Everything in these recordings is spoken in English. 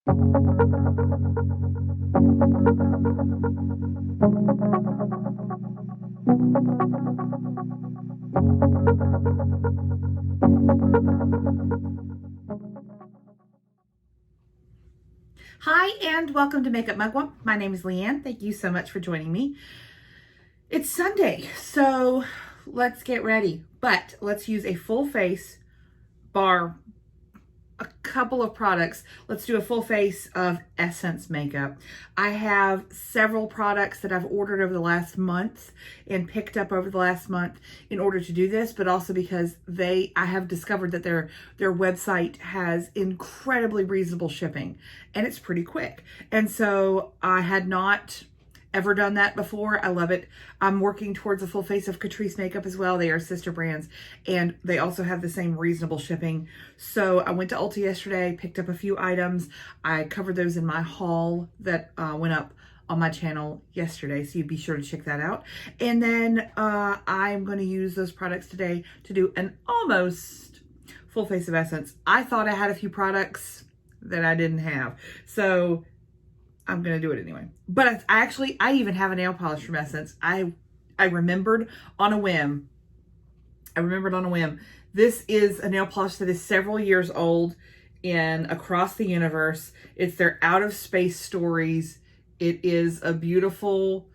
Hi, and welcome to Makeup Mugwump. My name is Leanne. Thank you so much for joining me. It's Sunday, so let's get ready. But let's use a full face bar, a couple of products. Let's do a full face of Essence makeup. I have several products that I've ordered over the last month and picked up over the last month in order to do this, but also because I have discovered that their website has incredibly reasonable shipping and it's pretty quick. And so I had not ever done that before. I love it. I'm working towards a full face of Catrice makeup as well. They are sister brands and they also have the same reasonable shipping. So I went to Ulta yesterday, picked up a few items. I covered those in my haul that went up on my channel yesterday, so you'd be sure to check that out. And then I'm going to use those products today to do an almost full face of Essence. I thought I had a few products that I didn't have, so I'm going to do it anyway. But I even have a nail polish from Essence. I remembered on a whim. This is a nail polish that is several years old in Across the Universe. It's their Out of Space Stories. It is a beautiful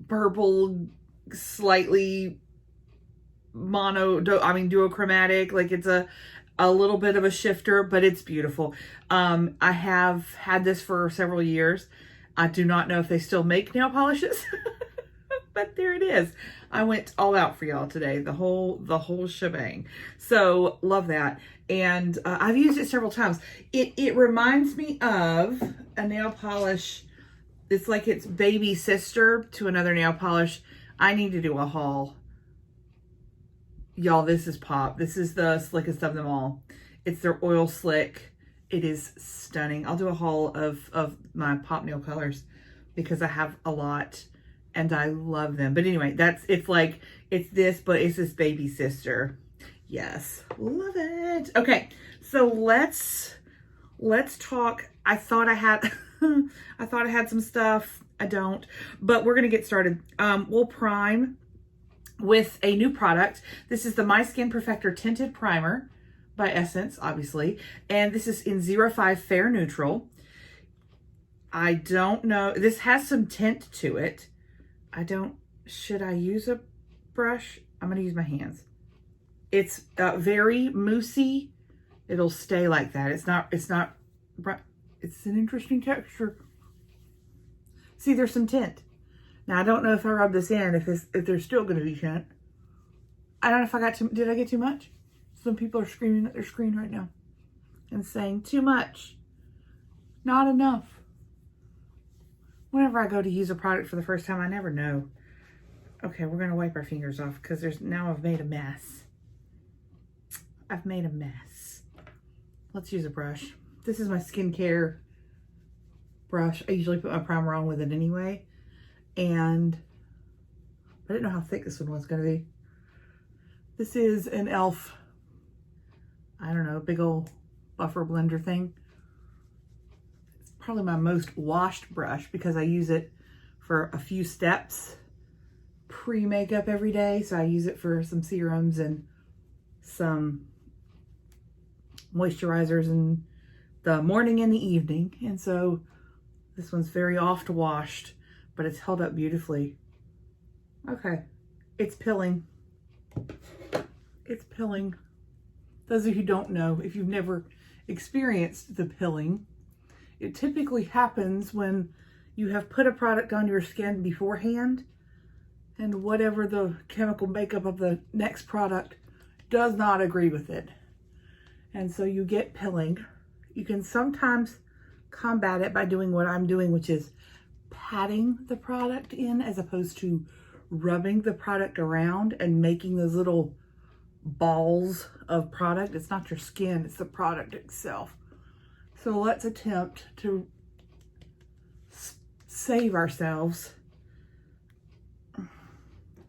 purple, slightly duochromatic. Like it's a little bit of a shifter, but it's beautiful. I have had this for several years. I do not know if they still make nail polishes, but there it is. I went all out for y'all today, the whole shebang. So love that. And I've used it several times. It reminds me of a nail polish. It's like its baby sister to another nail polish. I need to do a haul. Y'all, this is Pop. This is the slickest of them all. It's their oil slick. It is stunning. I'll do a haul of my Pop nail colors because I have a lot and I love them. But anyway, it's this, but it's this baby sister. Yes, love it. Okay, so let's talk. I thought I had some stuff. I don't, but we're gonna get started. We'll prime with a new product. This is the My Skin Perfector Tinted Primer by Essence, obviously. And this is in 05 Fair Neutral. I don't know. This has some tint to it. Should I use a brush? I'm going to use my hands. It's very moussey. It'll stay like that. It's an interesting texture. See, there's some tint. Now, I don't know if I rub this in, if there's still going to be tint. I don't know if did I get too much? Some people are screaming at their screen right now and saying, too much, not enough. Whenever I go to use a product for the first time, I never know. Okay, we're going to wipe our fingers off because now I've made a mess. Let's use a brush. This is my skincare brush. I usually put my primer on with it anyway. And I didn't know how thick this one was going to be. This is an e.l.f., I don't know, big old buffer blender thing. It's probably my most washed brush because I use it for a few steps pre-makeup every day. So I use it for some serums and some moisturizers in the morning and the evening. And so this one's very oft washed, but it's held up beautifully. Okay, it's pilling. It's pilling. Those of you who don't know, if you've never experienced the pilling, it typically happens when you have put a product on your skin beforehand and whatever the chemical makeup of the next product does not agree with it. And so you get pilling. You can sometimes combat it by doing what I'm doing, which is patting the product in as opposed to rubbing the product around and making those little balls of product. It's not your skin, it's the product itself. So let's attempt to save ourselves.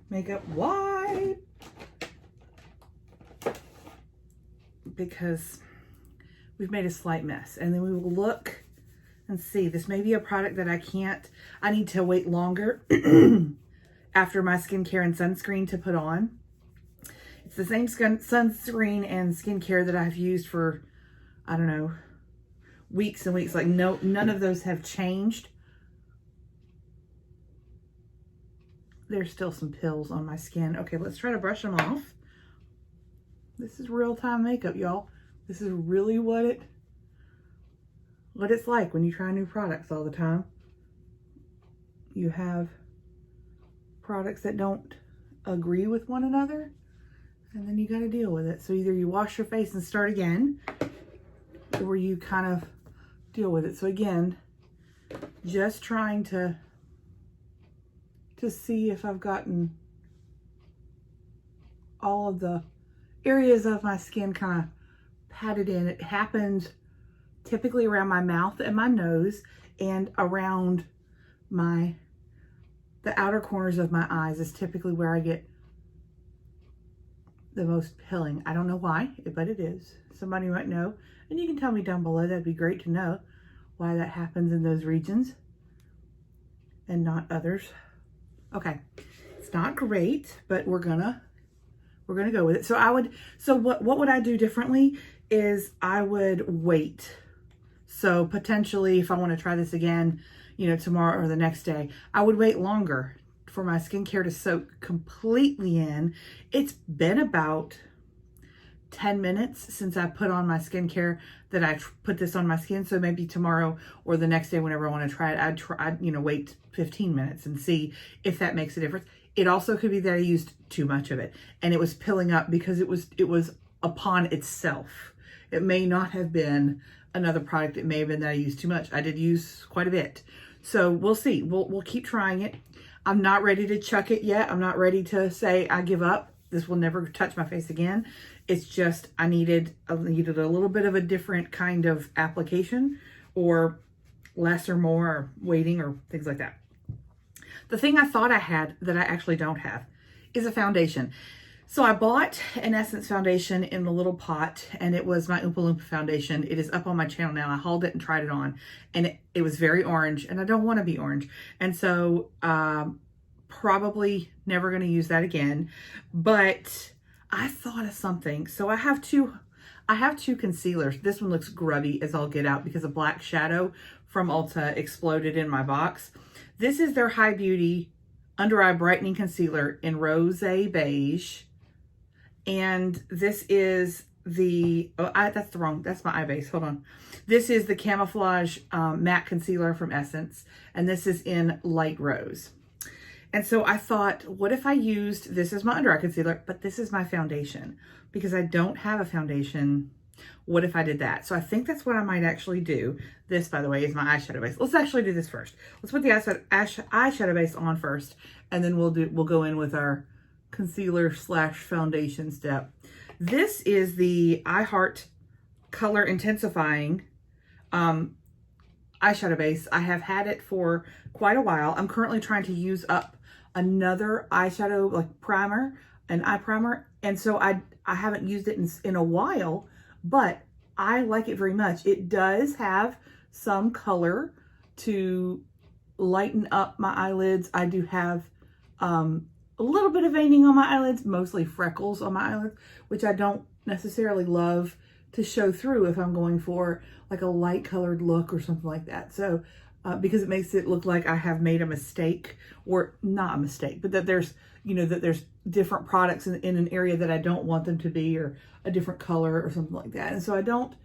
Makeup wipe. Because we've made a slight mess. And then we will look and see. This may be a product that I need to wait longer after my skincare and sunscreen to put on. It's the same sunscreen and skincare that I've used for, I don't know, weeks and weeks. Like none of those have changed. There's still some pills on my skin. Okay, let's try to brush them off. This is real-time makeup, y'all. This is really what it's like when you try new products all the time. You have products that don't agree with one another, and then you got to deal with it. So either you wash your face and start again, or you kind of deal with it. So again, just trying to see if I've gotten all of the areas of my skin kind of patted in. It happens typically around my mouth and my nose, and around the outer corners of my eyes is typically where I get the most pilling. I don't know why, but it is. Somebody might know, and you can tell me down below. That'd be great to know why that happens in those regions and not others. Okay, it's not great, but we're gonna go with it. So what would I do differently is I would wait. So potentially if I want to try this again, you know, tomorrow or the next day, I would wait longer for my skincare to soak completely in. It's been about 10 minutes since I put on my skincare that I put this on my skin. So maybe tomorrow or the next day, whenever I want to try it, I'd you know, wait 15 minutes and see if that makes a difference. It also could be that I used too much of it and it was pilling up because it was upon itself. It may not have been another product. It may have been that I used too much. I did use quite a bit. So we'll see. We'll keep trying it. I'm not ready to chuck it yet. I'm not ready to say I give up. This will never touch my face again. It's just I needed a little bit of a different kind of application, or less or more, or waiting, or things like that. The thing I thought I had that I actually don't have is a foundation. So I bought an Essence foundation in the little pot, and it was my Oompa Loompa foundation. It is up on my channel now. I hauled it and tried it on, and it was very orange, and I don't want to be orange. And so probably never going to use that again. But I thought of something. So I have two concealers. This one looks grubby as all get out because a black shadow from Ulta exploded in my box. This is their High Beauty Under Eye Brightening Concealer in Rose Beige. And this is that's my eye base. Hold on. This is the Camouflage Matte Concealer from Essence. And this is in Light Rose. And so I thought, what if I used this as my under eye concealer, but this is my foundation because I don't have a foundation. What if I did that? So I think that's what I might actually do. This, by the way, is my eyeshadow base. Let's actually do this first. Let's put the eyeshadow base on first, and then we'll go in with our concealer / foundation step. This is the I Heart Color Intensifying eyeshadow base. I have had it for quite a while. I'm currently trying to use up another eyeshadow like primer, an eye primer, and so I haven't used it in a while, but I like it very much. It does have some color to lighten up my eyelids. I do have a little bit of veining on my eyelids, mostly freckles on my eyelids, which I don't necessarily love to show through if I'm going for like a light colored look or something like that. So because it makes it look like I have made a mistake, or not a mistake, but that there's, you know, that there's different products in an area that I don't want them to be, or a different color or something like that. And so I don't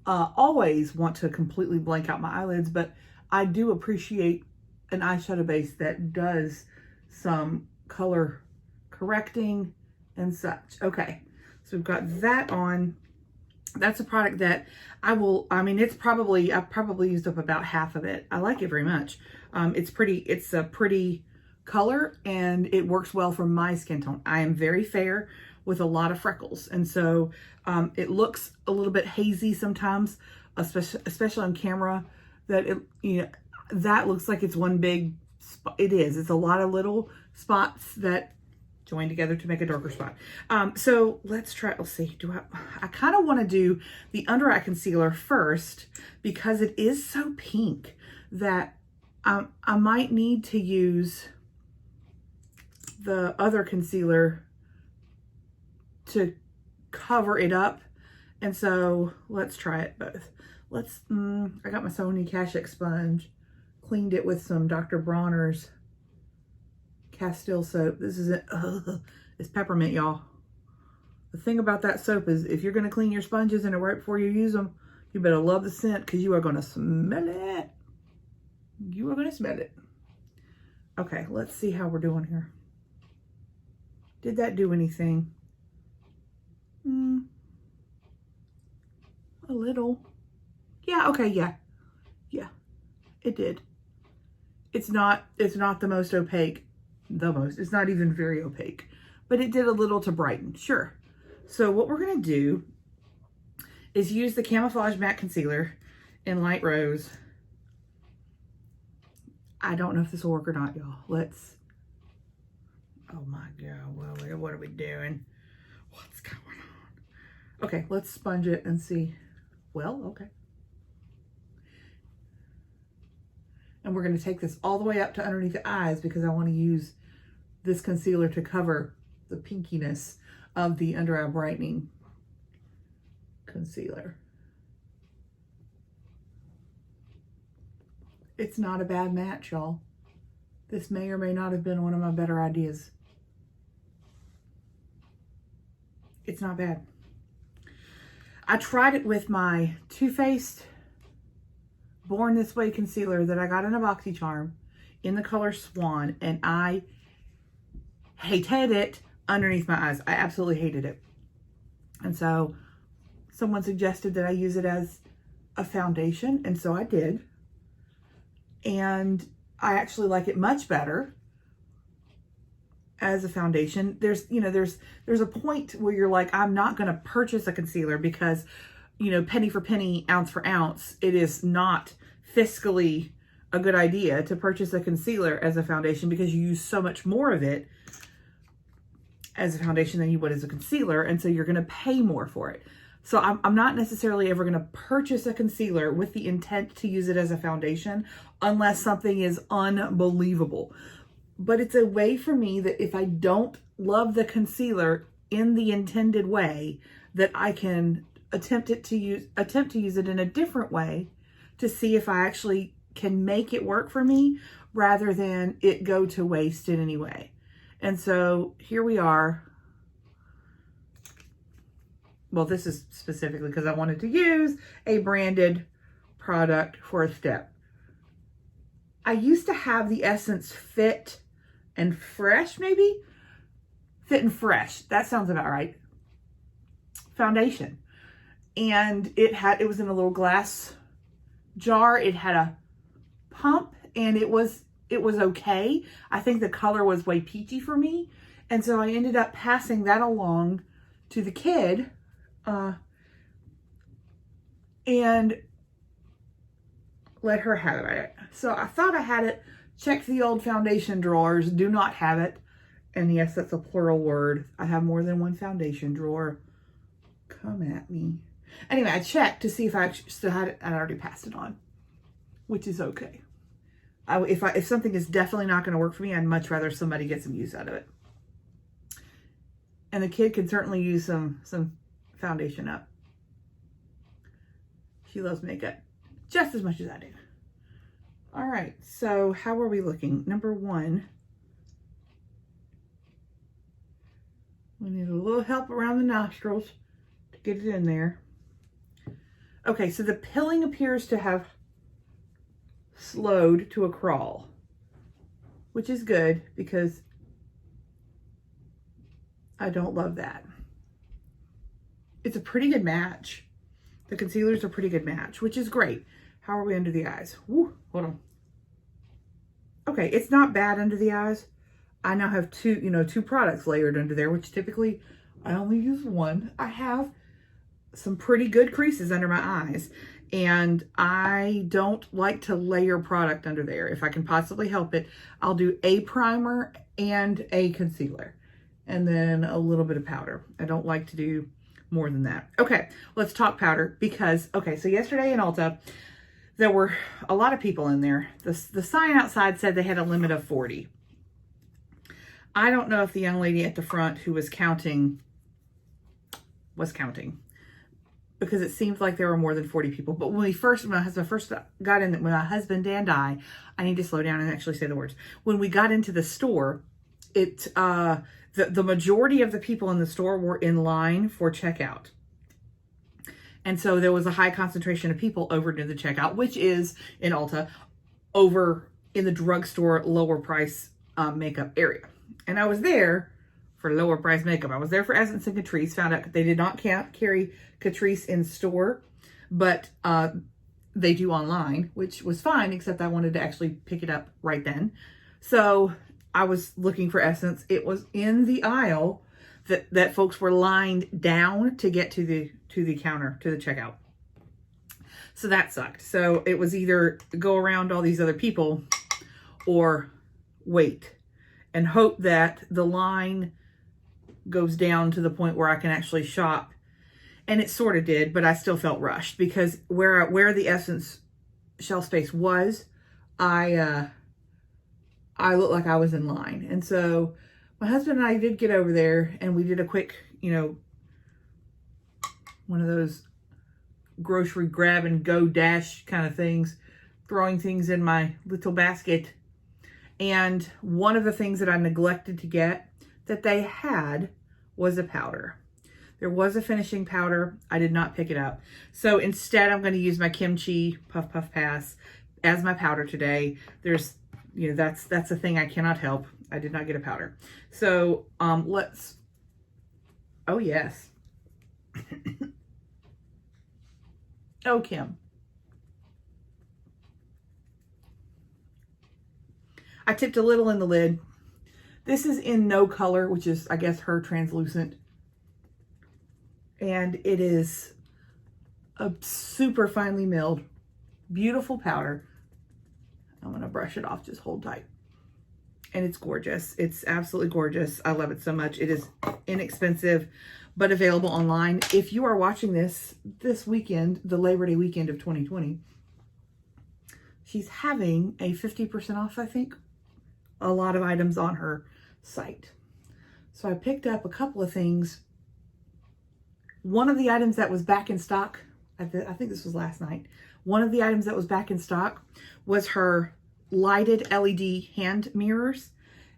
always want to completely blank out my eyelids, but I do appreciate an eyeshadow base that does some color correcting and such. Okay, so we've got that on. That's a product that I've probably used up about half of it. I like it very much. It's a pretty color, and it works well for my skin tone. I am very fair with a lot of freckles, and so it looks a little bit hazy sometimes, especially on camera, that that looks like it's one big spot. It is. It's a lot of little spots that join together to make a darker spot. So let's see, I kind of want to do the under eye concealer first because it is so pink that I might need to use the other concealer to cover it up. And so let's try it both. I got my Sony Kashuk sponge, cleaned it with some Dr. Bronner's Castile soap. This is it. It's peppermint, y'all. The thing about that soap is if you're going to clean your sponges and right before you use them, you better love the scent because you are going to smell it. You are going to smell it. Okay, let's see how we're doing here. Did that do anything? A little. Yeah, okay, yeah. Yeah, it did. It's not the most opaque. It's not even very opaque. But it did a little to brighten, sure. So what we're going to do is use the Camouflage Matte Concealer in Light Rose. I don't know if this will work or not, y'all. Oh my God, well, what are we doing? What's going on? Okay, let's sponge it and see. Well, okay. And we're going to take this all the way up to underneath the eyes because I want to use this concealer to cover the pinkiness of the under eye brightening concealer. It's not a bad match, y'all. This may or may not have been one of my better ideas. It's not bad. I tried it with my Too Faced Born This Way concealer that I got in a BoxyCharm in the color Swan, and I hated it underneath my eyes. I absolutely hated it. And so someone suggested that I use it as a foundation, and so I did. And I actually like it much better as a foundation. There's a point where you're like, I'm not going to purchase a concealer because, penny for penny, ounce for ounce, it is not fiscally a good idea to purchase a concealer as a foundation because you use so much more of it as a foundation than you would as a concealer. And so you're going to pay more for it. So I'm not necessarily ever going to purchase a concealer with the intent to use it as a foundation unless something is unbelievable. But it's a way for me that if I don't love the concealer in the intended way, that I can attempt to use it in a different way to see if I actually can make it work for me rather than it go to waste in any way. And so here we are. Well, this is specifically because I wanted to use a branded product for a step. I used to have the Essence Fit and Fresh, maybe? Fit and Fresh. That sounds about right. Foundation. And it was in a little glass jar. It had a pump and it was okay. I think the color was way peachy for me. And so I ended up passing that along to the kid. And let her have it. So I thought I had it. Check the old foundation drawers. Do not have it. And yes, that's a plural word. I have more than one foundation drawer. Come at me. Anyway, I checked to see if I actually still had it. I already passed it on, which is okay. If something is definitely not going to work for me, I'd much rather somebody get some use out of it. And the kid could certainly use some foundation up. She loves makeup just as much as I do. All right, so how are we looking? Number one, we need a little help around the nostrils to get it in there. Okay, so the pilling appears to have slowed to a crawl, which is good because I don't love that. It's a pretty good match. The concealers are a pretty good match, which is great. How are we under the eyes? Woo, hold on. Okay, it's not bad under the eyes. I now have two products layered under there, which typically I only use one. I have some pretty good creases under my eyes, and I don't like to layer product under there. If I can possibly help it, I'll do a primer and a concealer. and then a little bit of powder. I don't like to do more than that. Okay, let's talk powder because, okay, so yesterday in Ulta, there were a lot of people in there. The sign outside said they had a limit of 40. I don't know if the young lady at the front who was counting because it seemed like there were more than 40 people. But when my husband first got in, when my husband and I need to slow down and actually say the words. When we got into the store, the majority of the people in the store were in line for checkout. And so there was a high concentration of people over near the checkout, which is in Ulta, over in the drugstore lower price makeup area. And I was there for lower price makeup. I was there for Essence and Catrice. Found out they did not carry Catrice in store, but they do online, which was fine, except I wanted to actually pick it up right then. So I was looking for Essence. It was in the aisle that folks were lined down to get to the counter, to the checkout. So that sucked. So it was either go around all these other people or wait and hope that the line goes down to the point where I can actually shop. And it sort of did, but I still felt rushed because where the Essence shelf space was, I looked like I was in line. And so my husband and I did get over there and we did a quick, one of those grocery grab and go dash kind of things, throwing things in my little basket. And one of the things that I neglected to get that they had was a powder. There was a finishing powder. I did not pick it up. So instead, I'm going to use my Kimchi Puff Puff Pass as my powder today. There's, that's a thing I cannot help. I did not get a powder. So oh yes. Oh, Kim. I tipped a little in the lid. This is in No Color, which is, I guess, her translucent. And it is a super finely milled, beautiful powder. I'm going to brush it off. Just hold tight. And it's gorgeous. It's absolutely gorgeous. I love it so much. It is inexpensive, but available online. If you are watching this weekend, the Labor Day weekend of 2020, she's having a 50% off, I think, a lot of items on her site. So I picked up a couple of things. One of the items that was back in stock, I think this was last night. One of the items that was back in stock was her lighted LED hand mirrors.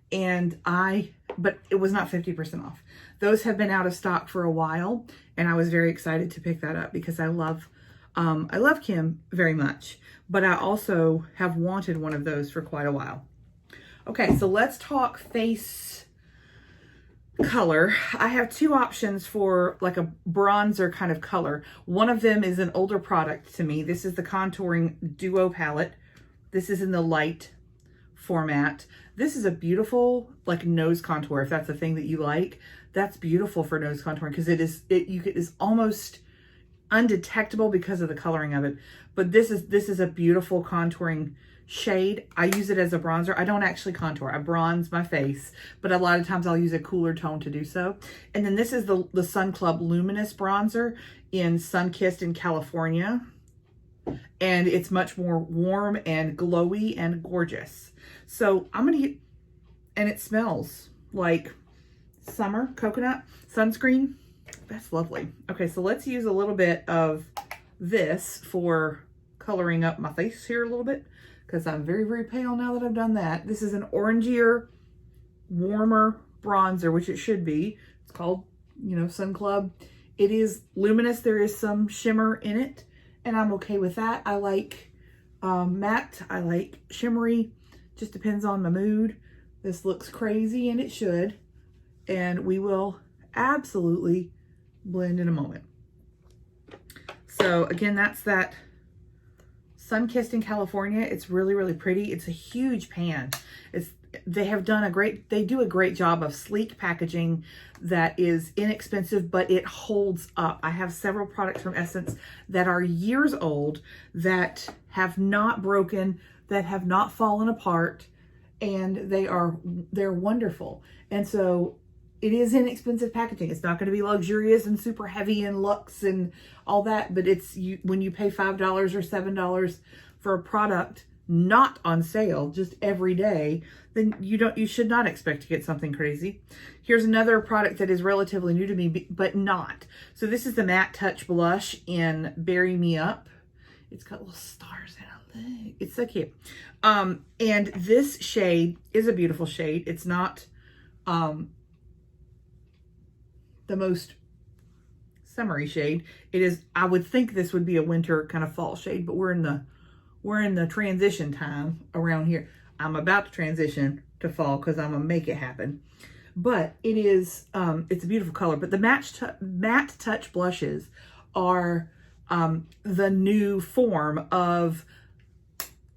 But it was not 50% off. Those have been out of stock for a while. And I was very excited to pick that up because I love Kim very much, but I also have wanted one of those for quite a while. Okay, so let's talk face color. I have two options for like a bronzer kind of color. One of them is an older product to me. This is the Contouring Duo palette. This is in the light format. This is a beautiful like nose contour. If that's a thing that you like, that's beautiful for nose contouring because it is almost undetectable because of the coloring of it. But this is a beautiful contouring shade. I use it as a bronzer. I don't actually contour. I bronze my face, but a lot of times I'll use a cooler tone to do so. And then this is the Sun Club Luminous Bronzer in Sunkissed in California. And it's much more warm and glowy and gorgeous. So I'm going to get, and it smells like summer coconut sunscreen. That's lovely. Okay, so let's use a little bit of this for coloring up my face here a little bit because I'm very, very pale now that I've done that. This is an orangier, warmer bronzer, which it should be. It's called, Sun Club. It is luminous. There is some shimmer in it, and I'm okay with that. I like matte. I like shimmery. Just depends on my mood. This looks crazy, and it should. And we will absolutely blend in a moment. So again, that's that Sunkissed in California. It's really, really pretty. It's a huge pan. They do a great job of sleek packaging that is inexpensive, but it holds up. I have several products from Essence that are years old that have not broken, that have not fallen apart, and they're wonderful. And so it is inexpensive packaging. It's not going to be luxurious and super heavy and luxe and all that, but it's when you pay $5 or $7 for a product not on sale just every day, then you should not expect to get something crazy. Here's another product that is relatively new to me, but not. So this is the Matte Touch Blush in Berry Me Up. It's got little stars in it. It's so cute. And this shade is a beautiful shade. It's not the most summery shade. It is, I would think this would be a winter kind of fall shade, but we're in the transition time around here. I'm about to transition to fall because I'm gonna make it happen. But it is, it's a beautiful color. But the Matte Touch blushes are the new form of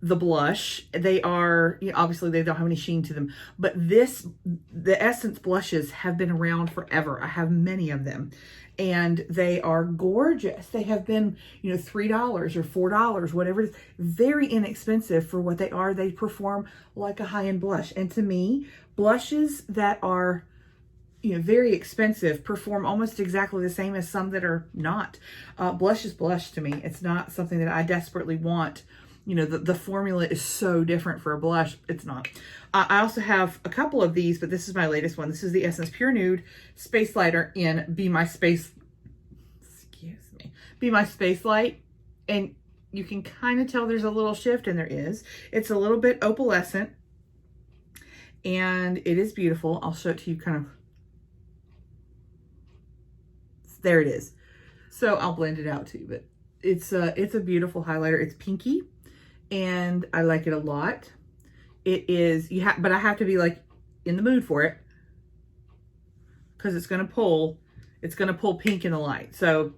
the blush. They are, obviously they don't have any sheen to them, but the Essence blushes have been around forever. I have many of them and they are gorgeous. They have been, $3 or $4, whatever it is, very inexpensive for what they are. They perform like a high-end blush. And to me, blushes that are, very expensive perform almost exactly the same as some that are not. Blush is blush to me. It's not something that I desperately want. The formula is so different for a blush. It's not. I also have a couple of these, but this is my latest one. This is the Essence Pure Nude Space Lighter in Be My Space Light. And you can kind of tell there's a little shift, and there is. It's a little bit opalescent, and it is beautiful. I'll show it to you kind of. There it is. So I'll blend it out too, but it's a beautiful highlighter. It's pinky, and I like it a lot. It is, but I have to be like in the mood for it because it's going to pull pink in the light. So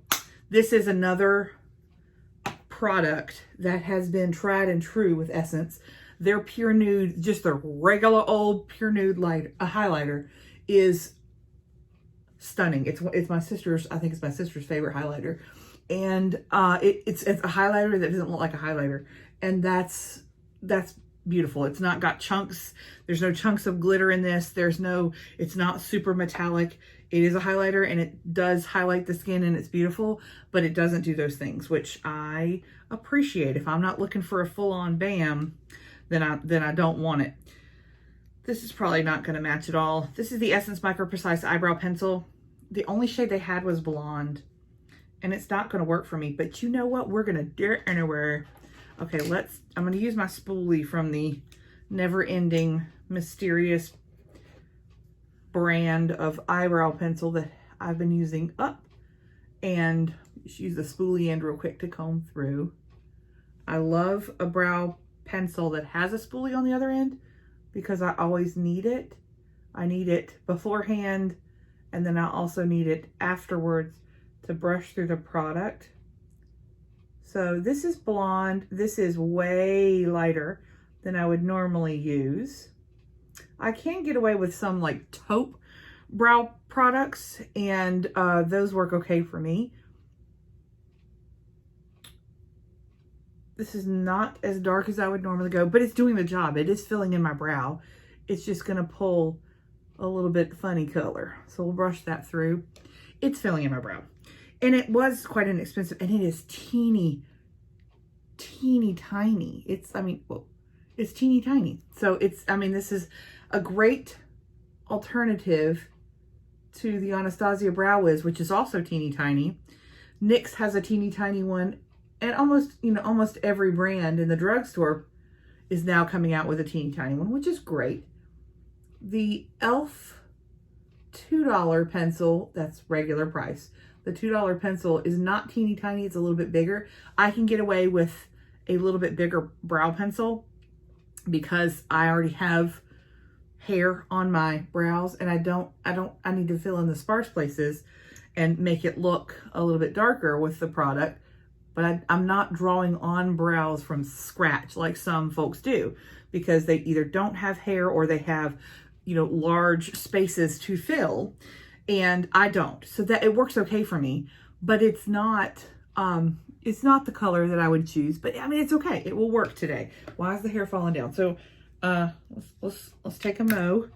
this is another product that has been tried and true with Essence. Their Pure Nude, just their regular old Pure Nude highlighter is stunning. It's my sister's, I think it's my sister's favorite highlighter. And it's a highlighter that doesn't look like a highlighter. And that's beautiful. It's not got chunks. There's no chunks of glitter in this. It's not super metallic. It is a highlighter and it does highlight the skin and it's beautiful, but it doesn't do those things, which I appreciate. If I'm not looking for a full-on bam, then I don't want it. This is probably not going to match at all. This is the Essence Micro Precise Eyebrow Pencil. The only shade they had was blonde, and it's not going to work for me, but you know what? We're going to do it anywhere. Okay, I'm going to use my spoolie from the never-ending mysterious brand of eyebrow pencil that I've been using up, and just use the spoolie end real quick to comb through. I love a brow pencil that has a spoolie on the other end because I always need it. I need it beforehand, and then I also need it afterwards to brush through the product. So this is blonde. This is way lighter than I would normally use. I can get away with some like taupe brow products, and those work okay for me. This is not as dark as I would normally go, but it's doing the job. It is filling in my brow. It's just gonna pull a little bit funny color. So we'll brush that through. It's filling in my brow. And it was quite inexpensive, and it is teeny tiny. It's teeny tiny. So this is a great alternative to the Anastasia Brow Wiz, which is also teeny tiny. NYX has a teeny tiny one, and almost every brand in the drugstore is now coming out with a teeny tiny one, which is great. The e.l.f. $2 pencil, that's regular price. The $2 pencil is not teeny tiny, it's a little bit bigger. I can get away with a little bit bigger brow pencil because I already have hair on my brows, and I need to fill in the sparse places and make it look a little bit darker with the product. But I'm not drawing on brows from scratch like some folks do, because they either don't have hair or they have, large spaces to fill, and I don't. So that it works okay for me, but it's not the color that I would choose. But it's okay. It will work today. Why is the hair falling down? So let's take a mow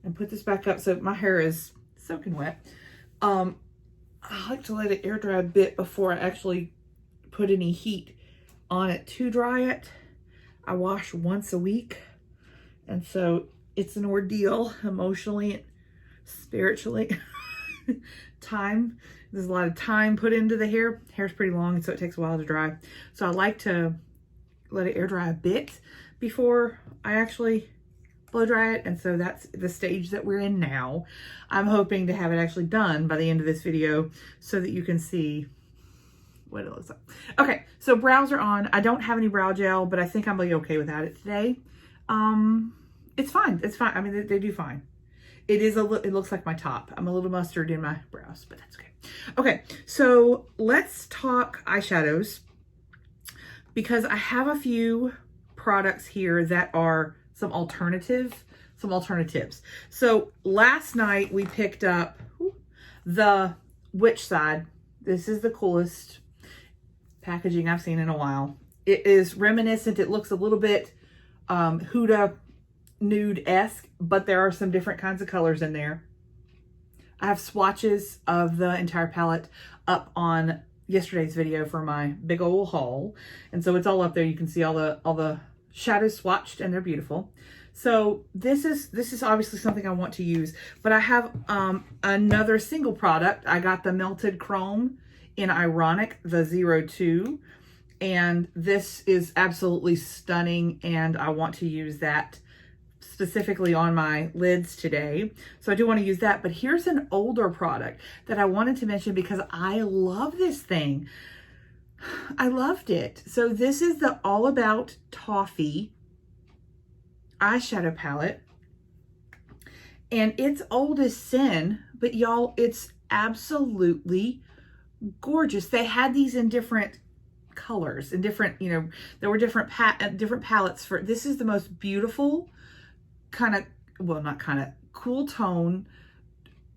and put this back up. So my hair is soaking wet. I like to let it air dry a bit before I actually put any heat on it to dry it. I wash once a week, and so it's an ordeal emotionally, spiritually. There's a lot of time put into the hair. Hair's pretty long, so it takes a while to dry. So I like to let it air dry a bit before I actually blow dry it, and so that's the stage that we're in now. I'm hoping to have it actually done by the end of this video so that you can see what it looks like. Okay, so brows are on. I don't have any brow gel, but I think I'm gonna be okay without it today. It's fine. It's fine. I mean, they do fine. It looks like my top. I'm a little mustard in my brows, but that's okay. Okay, so let's talk eyeshadows, because I have a few products here that are some alternatives. So last night we picked up the Witch Side. This is the coolest packaging I've seen in a while. It is reminiscent. It looks a little bit Huda nude-esque, but there are some different kinds of colors in there. I have swatches of the entire palette up on yesterday's video for my big old haul, and so it's all up there. You can see all the shadows swatched, and they're beautiful. So this is obviously something I want to use, but I have another single product. I got the Melted Chrome in Ironic, the 02, and this is absolutely stunning, and I want to use that specifically on my lids today. So I do want to use that, but here's an older product that I wanted to mention because I love this thing. I loved it. So this is the All About Toffee eyeshadow palette, and it's old as sin, but y'all, it's absolutely gorgeous. They had these in different colors and different, there were different palettes for, this is the most beautiful cool tone,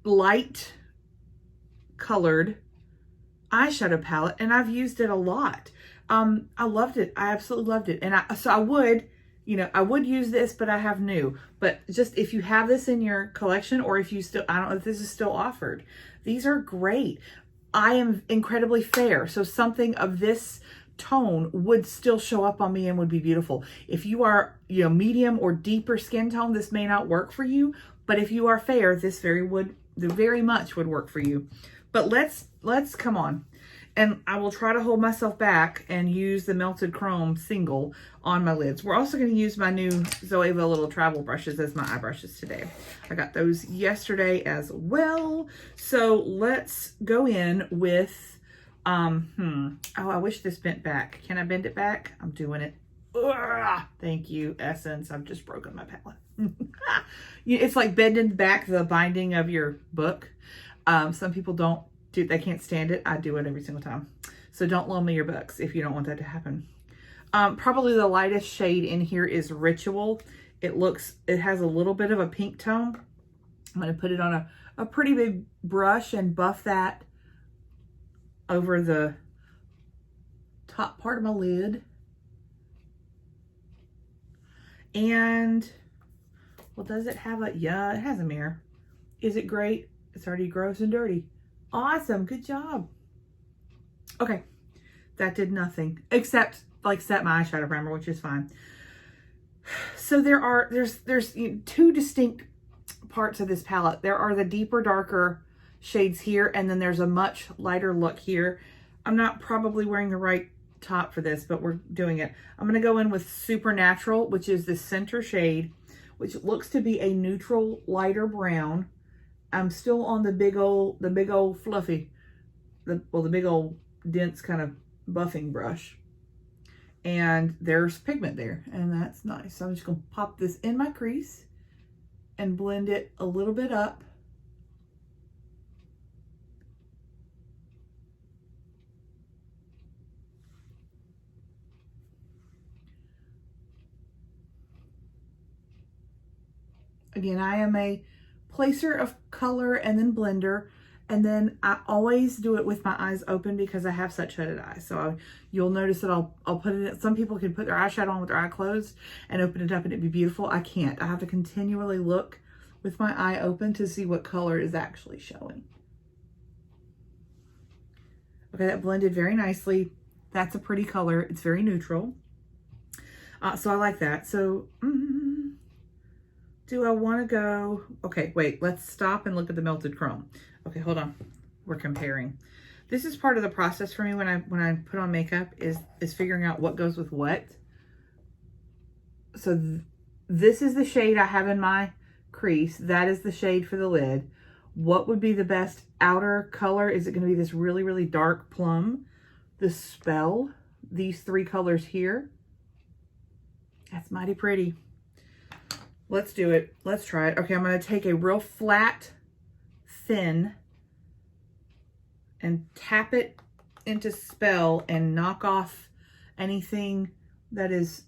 light colored eyeshadow palette, and I've used it a lot. I loved it. I absolutely loved it. And I would use this, but I have new. But just if you have this in your collection, or if you still, I don't know if this is still offered, these are great. I am incredibly fair, so something of this tone would still show up on me and would be beautiful. If you are, medium or deeper skin tone, this may not work for you, but if you are fair, this very much would work for you. But let's come on. And I will try to hold myself back and use the Melted Chrome single on my lids. We're also going to use my new Zoeva little travel brushes as my eye brushes today. I got those yesterday as well. So let's go in with, oh, I wish this bent back. Can I bend it back? I'm doing it. Ugh, thank you, Essence. I've just broken my palette. It's like bending back the binding of your book. Some people they can't stand it. I do it every single time. So don't loan me your books if you don't want that to happen. Probably the lightest shade in here is Ritual. It has a little bit of a pink tone. I'm going to put it on a pretty big brush and buff that over the top part of my lid. And, well, does it have yeah, it has a mirror. Is it great? It's already gross and dirty. Awesome, good job. Okay, that did nothing except set my eyeshadow primer, which is fine. So there's two distinct parts of this palette. There are the deeper, darker shades here, and then there's a much lighter look here. I'm not probably wearing the right top for this, but we're doing it. I'm gonna go in with Supernatural, which is the center shade, which looks to be a neutral, lighter brown. I'm still on the big old fluffy, the big old dense kind of buffing brush. And there's pigment there, and that's nice. So I'm just gonna pop this in my crease and blend it a little bit up. Again, I am a placer of color and then blender, and then I always do it with my eyes open because I have such hooded eyes. So you'll notice that I'll put it in. Some people can put their eyeshadow on with their eye closed and open it up and it'd be beautiful. I can't. I have to continually look with my eye open to see what color is actually showing. Okay, that blended very nicely. That's a pretty color. It's very neutral. So I like that. So do I want to go? Okay, wait, let's stop and look at the melted chrome. Okay, hold on. We're comparing. This is part of the process for me when I put on makeup is figuring out what goes with what. So this is the shade I have in my crease. That is the shade for the lid. What would be the best outer color? Is it going to be this really, really dark plum? The Spell, these three colors here. That's mighty pretty. Let's do it. Let's try it. Okay, I'm going to take a real flat, thin, and tap it into Spell and knock off anything that is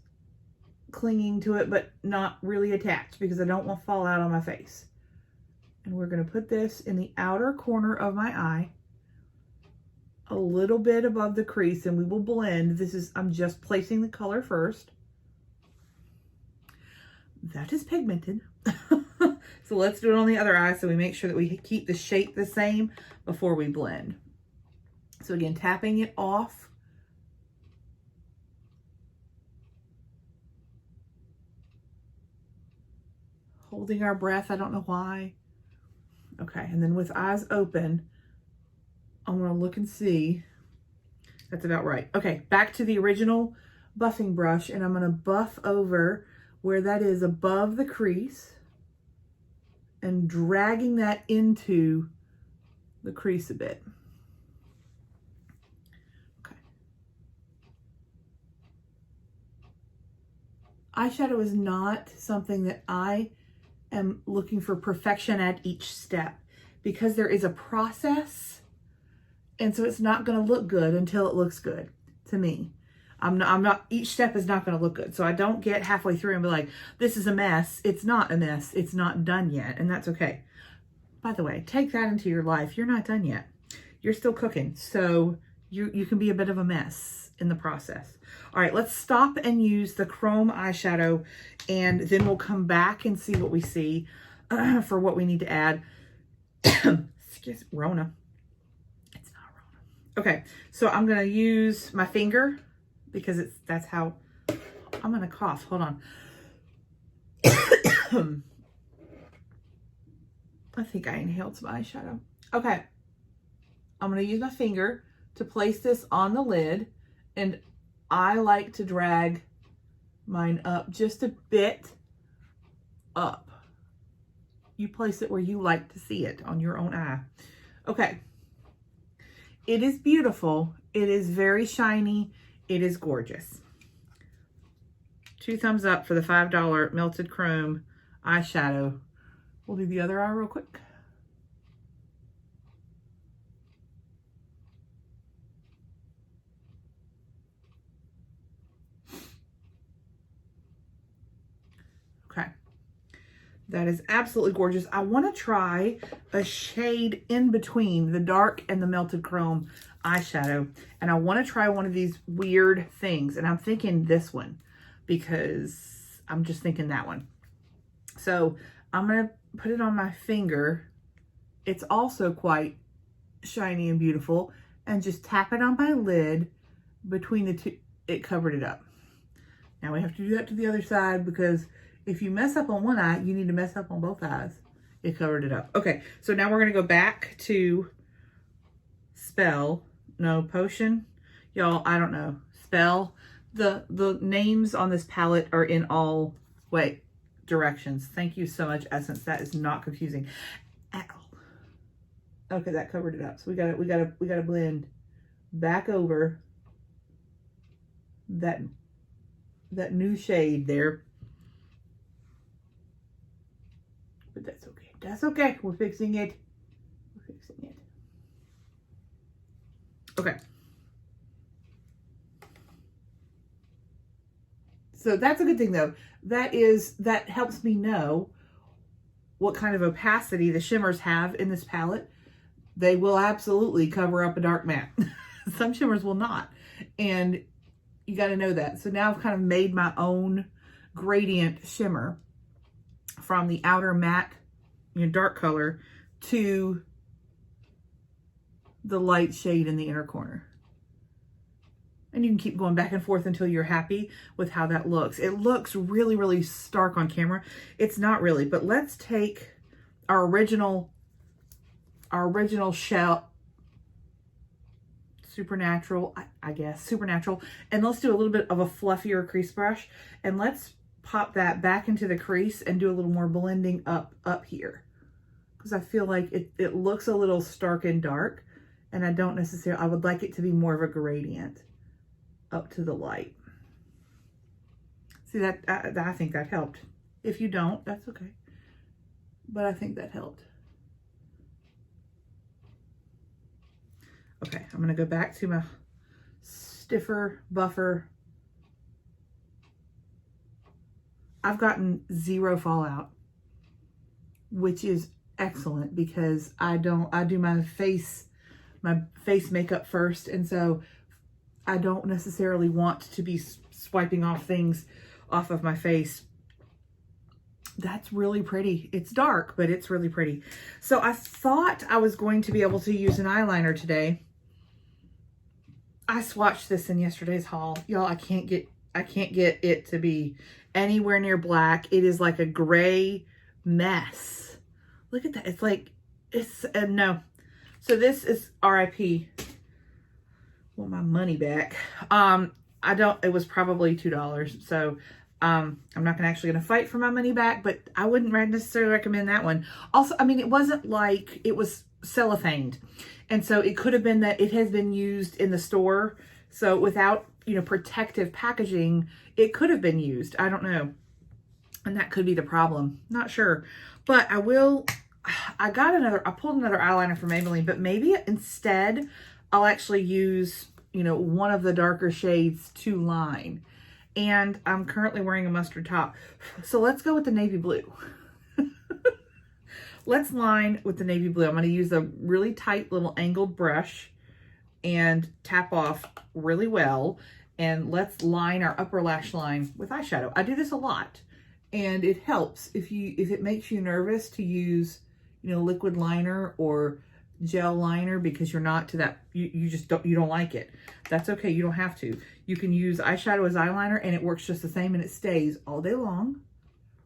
clinging to it but not really attached, because I don't want to fall out on my face. And we're going to put this in the outer corner of my eye, a little bit above the crease, and we will blend. I'm just placing the color first. That is pigmented. So let's do it on the other eye so we make sure that we keep the shape the same before we blend. So again, tapping it off. Holding our breath, I don't know why. Okay, and then with eyes open, I'm gonna look and see. That's about right. Okay, back to the original buffing brush, and I'm gonna buff over where that is above the crease and dragging that into the crease a bit. Okay. Eyeshadow is not something that I am looking for perfection at each step, because there is a process, and so it's not going to look good until it looks good to me. I'm not, each step is not going to look good. So I don't get halfway through and be like, this is a mess. It's not a mess. It's not done yet. And that's okay. By the way, take that into your life. You're not done yet. You're still cooking. So you can be a bit of a mess in the process. All right, let's stop and use the chrome eyeshadow, and then we'll come back and see what we see for what we need to add. Excuse me, Rona. It's not Rona. Okay, so I'm going to use my finger, because that's how I'm gonna cough. Hold on. I think I inhaled some eyeshadow. Okay, I'm gonna use my finger to place this on the lid, and I like to drag mine up just a bit up. You place it where you like to see it on your own eye. Okay, it is beautiful. It is very shiny. It is gorgeous. 2 thumbs up for the $5 Melted Chrome eyeshadow. We'll do the other eye real quick. Okay. That is absolutely gorgeous. I want to try a shade in between the dark and the Melted Chrome eyeshadow, and I want to try one of these weird things, and I'm thinking this one, because I'm just thinking that one. So I'm going to put it on my finger. It's also quite shiny and beautiful, and just tap it on my lid between the two. It covered it up. Now we have to do that to the other side, because if you mess up on one eye, you need to mess up on both eyes. It covered it up. Okay, so now we're going to go back to Spell. No, Potion. Y'all, I don't know. Spell. The names on this palette are in all directions. Thank you so much, Essence. That is not confusing at all. Okay, that covered it up. So we gotta blend back over that new shade there. But that's okay. That's okay. We're fixing it. We're fixing it. Okay. So that's a good thing, though. That helps me know what kind of opacity the shimmers have in this palette. They will absolutely cover up a dark matte. Some shimmers will not. And you got to know that. So now I've kind of made my own gradient shimmer from the outer matte dark color to the light shade in the inner corner. And you can keep going back and forth until you're happy with how that looks. It looks really, really stark on camera. It's not really, but let's take our original shell, Supernatural, I guess, Supernatural, and let's do a little bit of a fluffier crease brush, and let's pop that back into the crease and do a little more blending up here. Because I feel like it looks a little stark and dark, and I don't necessarily, I would like it to be more of a gradient up to the light. See that, I think that helped. If you don't, that's okay. But I think that helped. Okay, I'm gonna go back to my stiffer, buffer. I've gotten 0 fallout, which is excellent because I do my face makeup first, and so I don't necessarily want to be swiping off things off of my face. That's really pretty. It's dark, but it's really pretty. So I thought I was going to be able to use an eyeliner today. I swatched this in yesterday's haul. Y'all, I can't get it to be anywhere near black. It is like a gray mess. Look at that. It's like, no. So this is RIP. Want my money back. It was probably $2. So, I'm not actually going to fight for my money back, but I wouldn't necessarily recommend that one. Also, I mean, it wasn't like it was cellophaned. And so it could have been that it has been used in the store. So without, protective packaging, it could have been used. I don't know. And that could be the problem. Not sure. But I pulled another eyeliner from Maybelline, but maybe instead I'll actually use, one of the darker shades to line. And I'm currently wearing a mustard top. So let's go with the navy blue. Let's line with the navy blue. I'm going to use a really tight little angled brush and tap off really well. And let's line our upper lash line with eyeshadow. I do this a lot, and it helps if it makes you nervous to use, liquid liner or gel liner because you're not to that, you don't like it. That's okay. You don't have to. You can use eyeshadow as eyeliner and it works just the same, and it stays all day long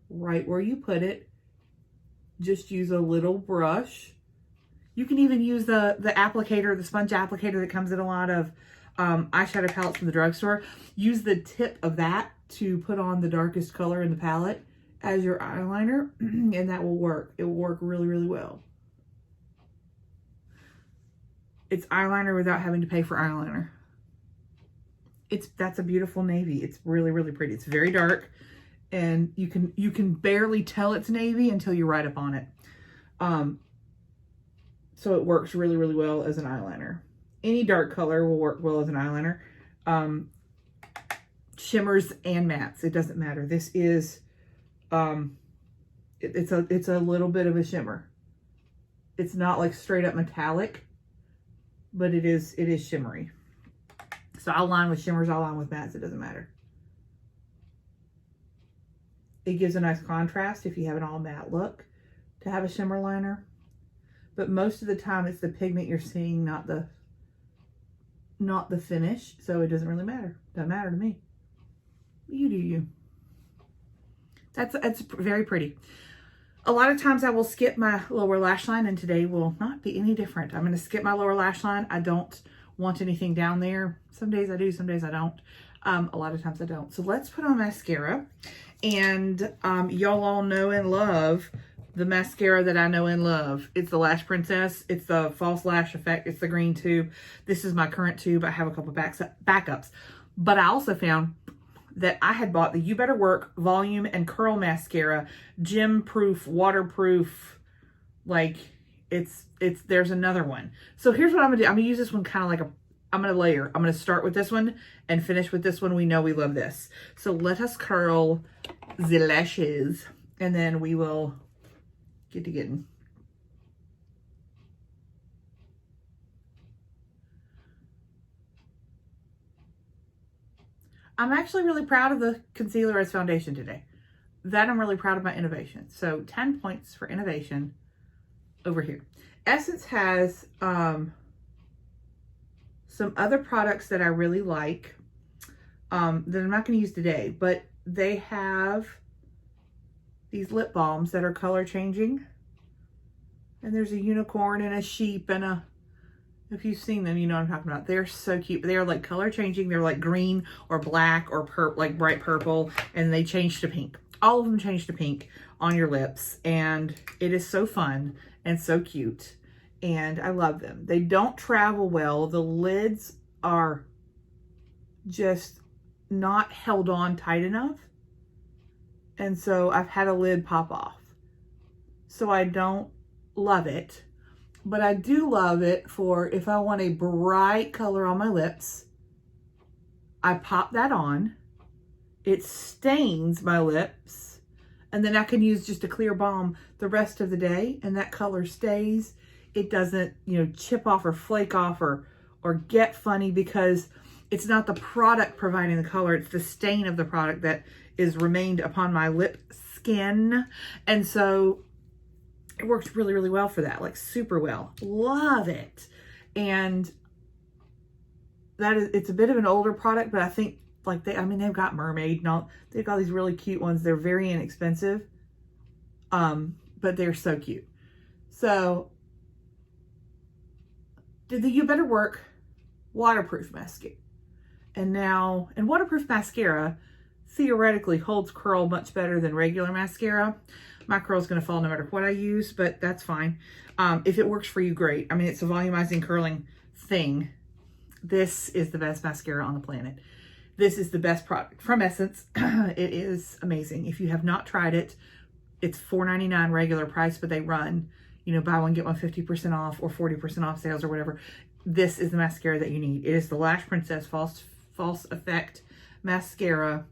right where you put it. Just use a little brush. You can even use the applicator, the sponge applicator that comes in a lot of eyeshadow palettes from the drugstore. Use the tip of that to put on the darkest color in the palette as your eyeliner, and that will work. It will work really, really well. It's eyeliner without having to pay for eyeliner. That's a beautiful navy. It's really, really pretty. It's very dark, and you can barely tell it's navy until you're right up on it. So it works really, really well as an eyeliner. Any dark color will work well as an eyeliner. Shimmers and mattes, it doesn't matter. This is, it's a little bit of a shimmer. It's not like straight up metallic, but it is shimmery. So I'll line with shimmers, I'll line with mattes, it doesn't matter. It gives a nice contrast if you have an all matte look to have a shimmer liner. But most of the time it's the pigment you're seeing, not the finish. So it doesn't really matter. Doesn't matter to me. You do you. That's very pretty. A lot of times I will skip my lower lash line, and today will not be any different. I'm going to skip my lower lash line. I don't want anything down there. Some days I do, some days I don't. A lot of times I don't. So let's put on mascara. And y'all all know and love the mascara that I know and love. It's the Lash Princess. It's the False Lash Effect. It's the green tube. This is my current tube. I have a couple backups. But I also found that I had bought the You Better Work Volume and Curl Mascara, gem proof, waterproof. Like there's another one. So here's what I'm gonna do. I'm gonna use this one kind of like I'm gonna layer. I'm gonna start with this one and finish with this one. We know we love this. So let us curl the lashes, and then we will get to getting. I'm actually really proud of the concealer as foundation today. that I'm really proud of my innovation. So 10 points for innovation over here. Essence has some other products that I really like that I'm not going to use today, but they have these lip balms that are color changing. And there's a unicorn and a sheep and a, if you've seen them, you know what I'm talking about. They're so cute. They are like color changing. They're like green or black or like bright purple, and they change to pink. All of them change to pink on your lips, and it is so fun and so cute, and I love them. They don't travel well. The lids are just not held on tight enough, and so I've had a lid pop off. So I don't love it, but I do love it for if I want a bright color on my lips. I pop that on. It stains my lips, and then I can use just a clear balm the rest of the day, and that color stays. It doesn't, you know, chip off or flake off or get funny, because it's not the product providing the color, it's the stain of the product that is remained upon my lip skin. And so it works really, really well for that, like super well. Love it. And that is, it's a bit of an older product, but I think like they've got mermaid and all, they've got these really cute ones. They're very inexpensive, but they're so cute. So did the You Better Work waterproof mascara. And waterproof mascara theoretically holds curl much better than regular mascara. My curl's gonna fall no matter what I use, but that's fine. If it works for you, great. I mean, it's a volumizing curling thing. This is the best mascara on the planet. This is the best product from Essence. It is amazing. If you have not tried it, it's $4.99 regular price, but they run, you know, buy one, get one 50% off or 40% off sales or whatever. This is the mascara that you need. It is the Lash Princess False Effect Mascara.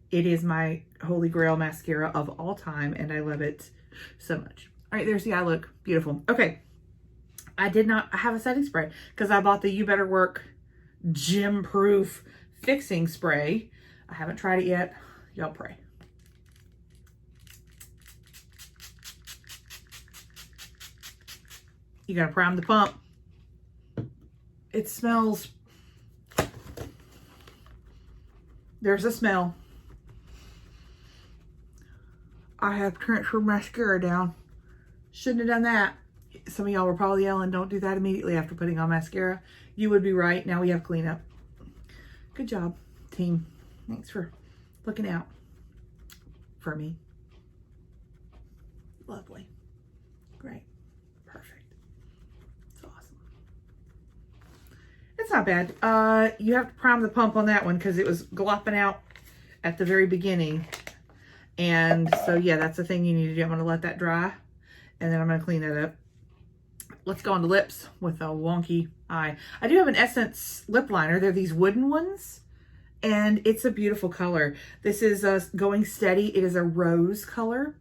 It is my holy grail mascara of all time, and I love it so much. All right, there's the eye look. Beautiful. Okay. I have a setting spray because I bought the You Better Work Gym Proof Fixing Spray. I haven't tried it yet. Y'all pray. You gotta prime the pump. It smells. There's a smell. I have transferred mascara down. Shouldn't have done that. Some of y'all were probably yelling, don't do that immediately after putting on mascara. You would be right. Now we have cleanup. Good job, team. Thanks for looking out for me. Lovely. Great. Perfect. It's awesome. It's not bad. You have to prime the pump on that one because it was glopping out at the very beginning. And so, yeah, that's the thing you need to do. I'm going to let that dry, and then I'm going to clean that up. Let's go on to lips with a wonky eye. I do have an Essence lip liner. They're these wooden ones, and it's a beautiful color. This is Going Steady. It is a rose color,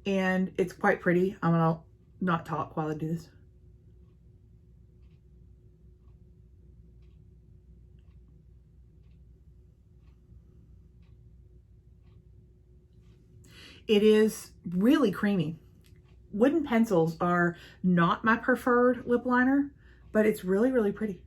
and it's quite pretty. I'm going to not talk while I do this. It is really creamy. Wooden pencils are not my preferred lip liner, but it's really, really pretty.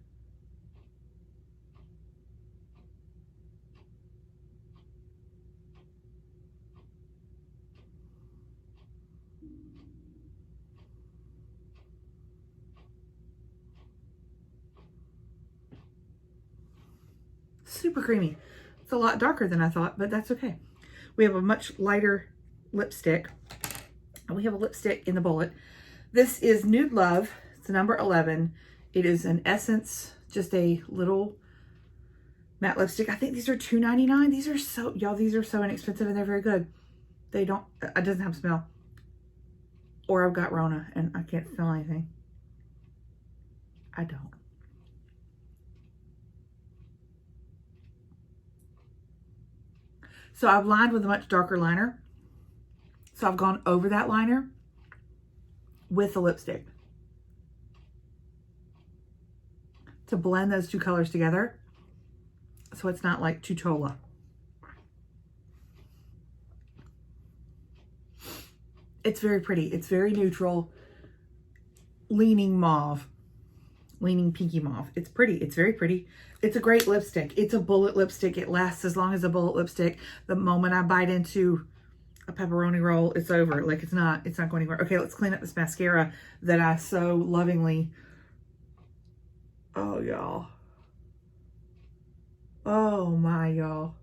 Super creamy. It's a lot darker than I thought, but that's okay. We have a much lighter lipstick, and we have a lipstick in the bullet. This is Nude Love. It's number 11. It is an Essence, just a little matte lipstick. I think these are $2.99. These are so, y'all, these are so inexpensive, and they're very good. They don't, it doesn't have smell. Or I've got Rona and I can't smell anything. I don't. So I've lined with a much darker liner. So I've gone over that liner with the lipstick to blend those two colors together, so it's not like too chola. It's very pretty. It's very neutral, leaning mauve, leaning pinky mauve. It's pretty. It's very pretty. It's a great lipstick. It's a bullet lipstick. It lasts as long as a bullet lipstick. The moment I bite into a pepperoni roll, it's over. Like it's not going anywhere. Okay, let's clean up this mascara that I so lovingly, oh y'all. Oh my y'all.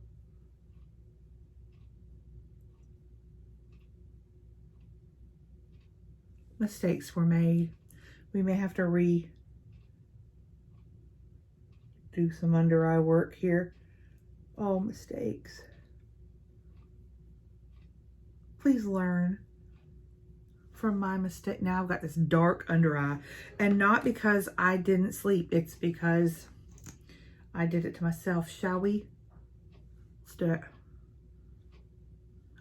Mistakes were made. We may have to do some under eye work here. Oh, mistakes. Please learn from my mistake. Now I've got this dark under eye, and not because I didn't sleep. It's because I did it to myself. Shall we? Let's do it.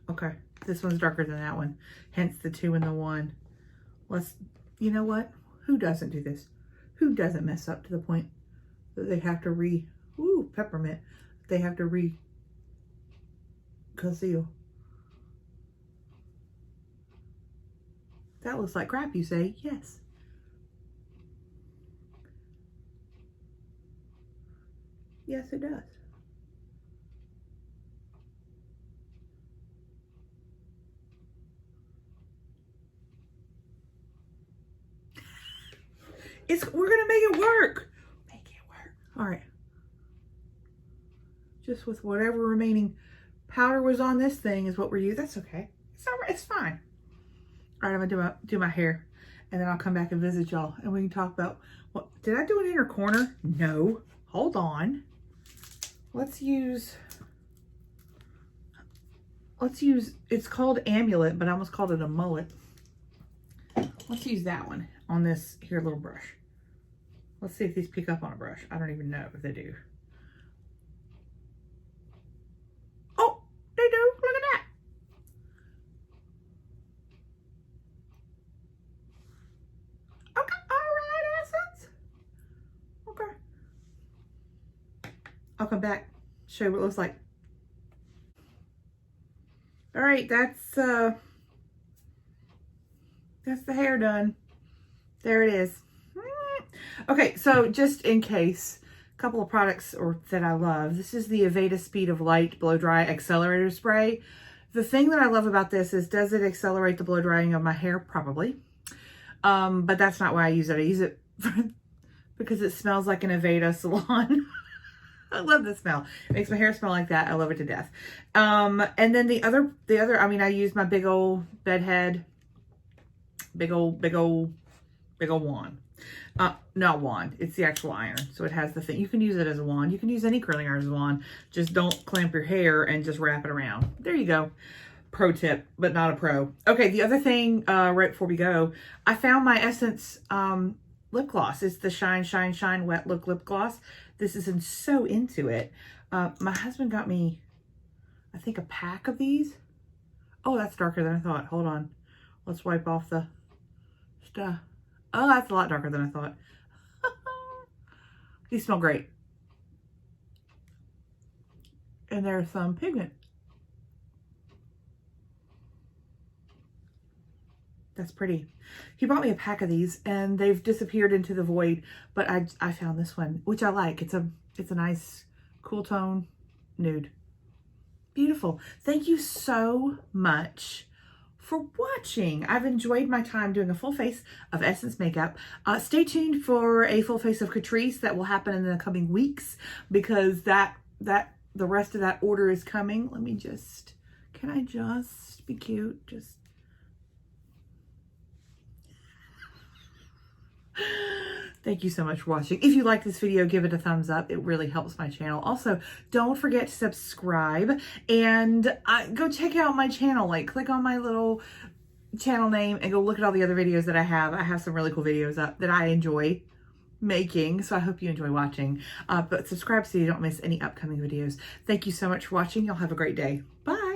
Okay, this one's darker than that one, hence the 2 and the 1. You know what? Who doesn't do this? Who doesn't mess up to the point that they have to peppermint. They have to conceal. That looks like crap, you say? Yes. Yes, it does. We're gonna make it work. Make it work. All right. Just with whatever remaining powder was on this thing is what we're using. That's okay. It's all right. It's fine. All right, I'm gonna do my hair, and then I'll come back and visit y'all, and we can talk about what did I do an inner corner? No. Hold on. Let's use. It's called Amulet, but I almost called it a mullet. Let's use that one on this here little brush. Let's see if these pick up on a brush. I don't even know if they do. Oh, they do. Look at that. Okay. All right, Essence. Okay. I'll come back, show you what it looks like. All right, that's the hair done. There it is. Okay, so just in case, a couple of products that I love. This is the Aveda Speed of Light Blow Dry Accelerator Spray. The thing that I love about this is, does it accelerate the blow drying of my hair? Probably. But that's not why I use it. I use it because it smells like an Aveda salon. I love the smell. It makes my hair smell like that. I love it to death. And then the other, I mean, I use my big old bedhead, big old wand. Not wand, it's the actual iron. So it has the thing. You can use it as a wand. You can use any curling iron as a wand. Just don't clamp your hair and just wrap it around. There you go. Pro tip, but not a pro. Okay, the other thing, right before we go, I found my Essence lip gloss. It's the Shine, Shine, Shine Wet Look Lip Gloss. This is so into it. My husband got me, I think, a pack of these. Oh, that's darker than I thought. Hold on. Let's wipe off the stuff. Oh, that's a lot darker than I thought. These smell great. And there's some pigment. That's pretty. He bought me a pack of these and they've disappeared into the void, but I found this one, which I like. It's a nice cool tone nude. Beautiful. Thank you so much for watching. I've enjoyed my time doing a full face of Essence makeup. Stay tuned for a full face of Catrice that will happen in the coming weeks, because the rest of that order is coming. Let me just, can I just be cute? Just. Thank you so much for watching. If you like this video, give it a thumbs up. It really helps my channel. Also, don't forget to subscribe and go check out my channel. Like, click on my little channel name and go look at all the other videos that I have. I have some really cool videos up that I enjoy making, so I hope you enjoy watching. But subscribe so you don't miss any upcoming videos. Thank you so much for watching. Y'all have a great day. Bye.